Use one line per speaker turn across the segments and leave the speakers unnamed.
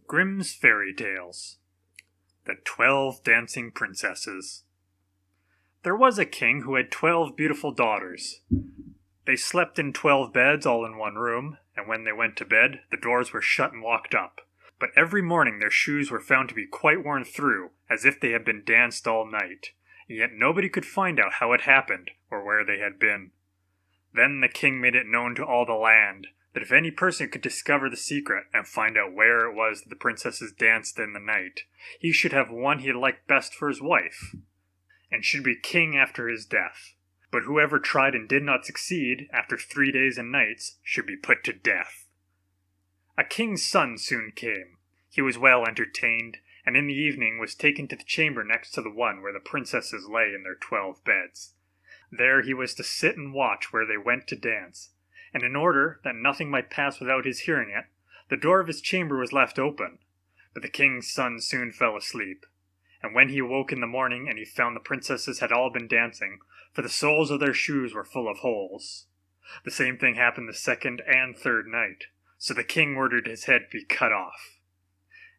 Grimm's Fairy Tales. The 12 Dancing Princesses. There was a king who had 12 beautiful daughters. They slept in 12 beds all in one room, and when they went to bed, the doors were shut and locked up. But every morning their shoes were found to be quite worn through, as if they had been danced all night, and yet nobody could find out how it happened, or where they had been. Then the king made it known to all the land, that if any person could discover the secret and find out where it was that the princesses danced in the night, he should have one he liked best for his wife, and should be king after his death. But whoever tried and did not succeed, after 3 days and nights, should be put to death. A king's son soon came. He was well entertained, and in the evening was taken to the chamber next to the one where the princesses lay in their 12 beds. There he was to sit and watch where they went to dance, and in order that nothing might pass without his hearing it, the door of his chamber was left open. But the king's son soon fell asleep, and when he awoke in the morning and he found the princesses had all been dancing, for the soles of their shoes were full of holes. The same thing happened the second and third night, so the king ordered his head to be cut off.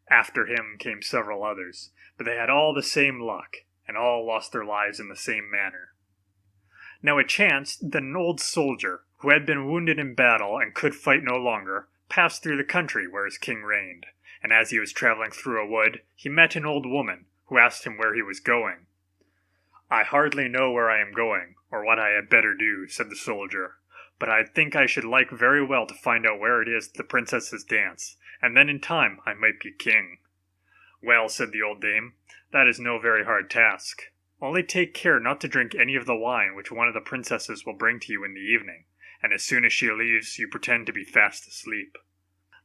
After him came several others, but they had all the same luck, and all lost their lives in the same manner. Now it chanced that an old soldier, who had been wounded in battle and could fight no longer, passed through the country where his king reigned, and as he was traveling through a wood, he met an old woman, who asked him where he was going. "I hardly know where I am going, or what I had better do," said the soldier, "but I think I should like very well to find out where it is the princesses dance, and then in time I might be king." "Well," said the old dame, "that is no very hard task. Only take care not to drink any of the wine which one of the princesses will bring to you in the evening, and as soon as she leaves you pretend to be fast asleep."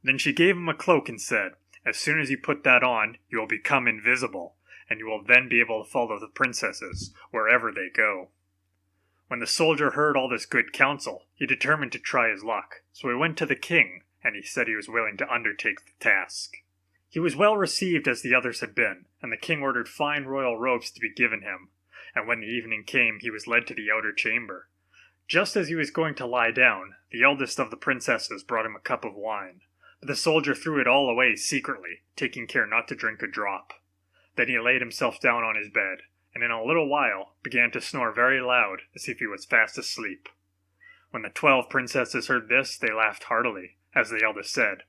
Then she gave him a cloak and said, "As soon as you put that on, you will become invisible, and you will then be able to follow the princesses wherever they go." When the soldier heard all this good counsel, he determined to try his luck, so he went to the king, and he said he was willing to undertake the task. He was well received as the others had been, and the king ordered fine royal robes to be given him, and when the evening came he was led to the outer chamber. Just as he was going to lie down, the eldest of the princesses brought him a cup of wine, but the soldier threw it all away secretly, taking care not to drink a drop. Then he laid himself down on his bed, and in a little while began to snore very loud, as if he was fast asleep. When the 12 princesses heard this, they laughed heartily, as the eldest said,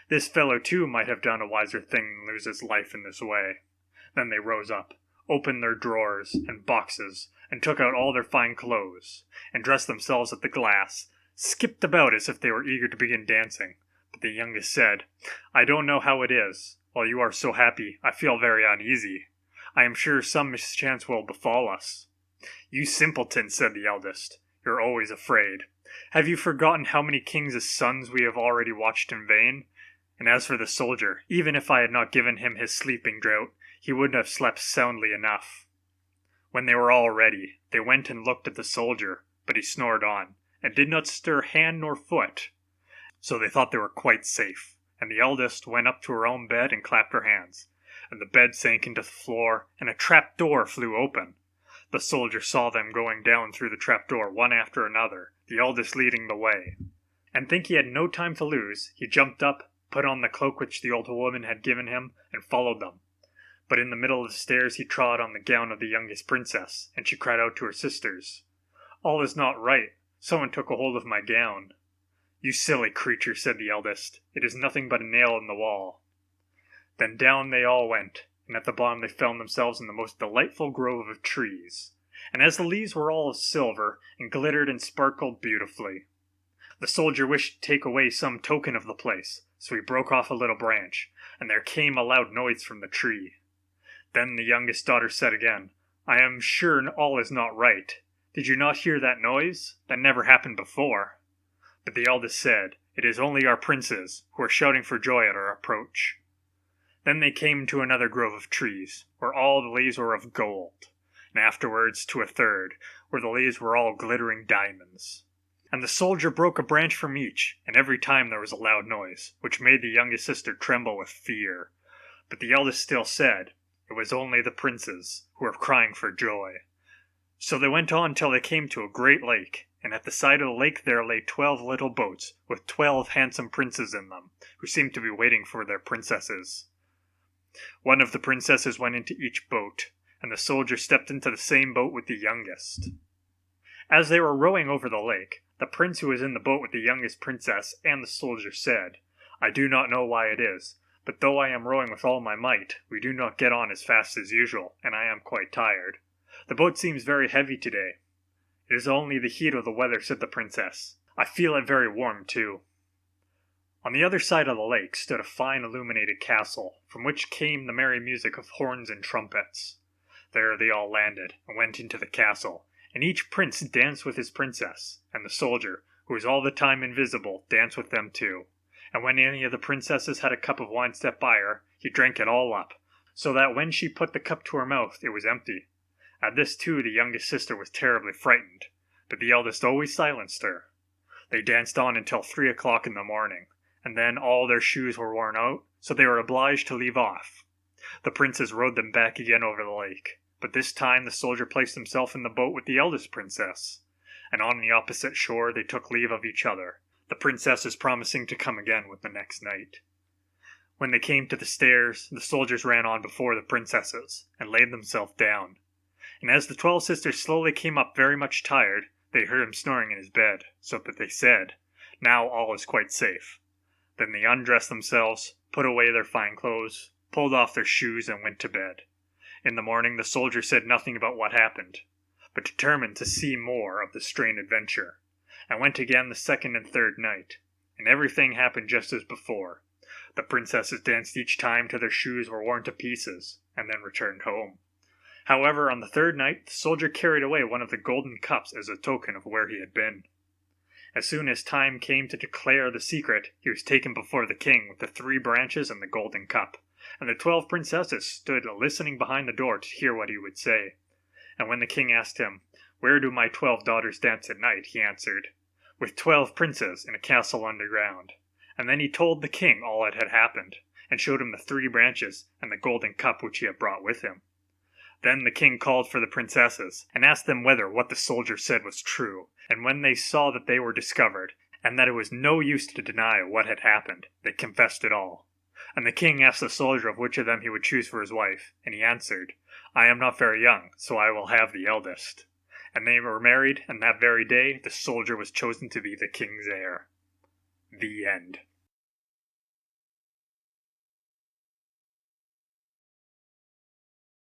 "This fellow too might have done a wiser thing than lose his life in this way." Then they rose up, opened their drawers and boxes, and took out all their fine clothes, and dressed themselves at the glass, skipped about as if they were eager to begin dancing. But the youngest said, "I don't know how it is. While you are so happy, I feel very uneasy. I am sure some mischance will befall us." "You simpleton," said the eldest, "you're always afraid. Have you forgotten how many kings' sons we have already watched in vain? And as for the soldier, even if I had not given him his sleeping draught, he wouldn't have slept soundly enough." When they were all ready, they went and looked at the soldier, but he snored on, and did not stir hand nor foot. So they thought they were quite safe, and the eldest went up to her own bed and clapped her hands, and the bed sank into the floor, and a trap door flew open. The soldier saw them going down through the trap door one after another, the eldest leading the way, and thinking he had no time to lose, he jumped up, put on the cloak which the old woman had given him, and followed them. But in the middle of the stairs he trod on the gown of the youngest princess, and she cried out to her sisters, "All is not right. Someone took a hold of my gown." "You silly creature," said the eldest, "it is nothing but a nail in the wall." Then down they all went, and at the bottom they found themselves in the most delightful grove of trees, and as the leaves were all of silver, and glittered and sparkled beautifully. The soldier wished to take away some token of the place, so he broke off a little branch, and there came a loud noise from the tree. Then the youngest daughter said again, "I am sure all is not right. Did you not hear that noise? That never happened before." But the eldest said, "It is only our princes, who are shouting for joy at our approach." Then they came to another grove of trees, where all the leaves were of gold, and afterwards to a third, where the leaves were all glittering diamonds. And the soldier broke a branch from each, and every time there was a loud noise, which made the youngest sister tremble with fear. But the eldest still said, it was only the princes, who were crying for joy. So they went on till they came to a great lake, and at the side of the lake there lay 12 little boats, with 12 handsome princes in them, who seemed to be waiting for their princesses. One of the princesses went into each boat, and the soldier stepped into the same boat with the youngest. As they were rowing over the lake, the prince who was in the boat with the youngest princess and the soldier said, "I do not know why it is, but though I am rowing with all my might, we do not get on as fast as usual, and I am quite tired. The boat seems very heavy today." "It is only the heat of the weather," said the princess. "I feel it very warm, too." On the other side of the lake stood a fine illuminated castle, from which came the merry music of horns and trumpets. There they all landed, and went into the castle, and each prince danced with his princess, and the soldier, who was all the time invisible, danced with them too. And when any of the princesses had a cup of wine set by her, he drank it all up, so that when she put the cup to her mouth, it was empty. At this too the youngest sister was terribly frightened, but the eldest always silenced her. They danced on until 3 o'clock in the morning, and then all their shoes were worn out, so they were obliged to leave off. The princes rowed them back again over the lake, but this time the soldier placed himself in the boat with the eldest princess, and on the opposite shore they took leave of each other, the princesses promising to come again with the next night. When they came to the stairs, the soldiers ran on before the princesses, and laid themselves down. And as the 12 sisters slowly came up very much tired, they heard him snoring in his bed, so that they said, "Now all is quite safe." Then they undressed themselves, put away their fine clothes, pulled off their shoes, and went to bed. In the morning the soldier said nothing about what happened, but determined to see more of the strange adventure, and went again the second and third night, and everything happened just as before. The princesses danced each time till their shoes were worn to pieces, and then returned home. However, on the third night the soldier carried away one of the golden cups as a token of where he had been. As soon as time came to declare the secret, he was taken before the king with the 3 branches and the golden cup, and the 12 princesses stood listening behind the door to hear what he would say. And when the king asked him, "Where do my 12 daughters dance at night?" he answered, "With 12 princes in a castle underground." And then he told the king all that had happened, and showed him the 3 branches and the golden cup which he had brought with him. Then the king called for the princesses, and asked them whether what the soldier said was true, and when they saw that they were discovered, and that it was no use to deny what had happened, they confessed it all. And the king asked the soldier of which of them he would choose for his wife, and he answered, "I am not very young, so I will have the eldest." And they were married, and that very day the soldier was chosen to be the king's heir. The end.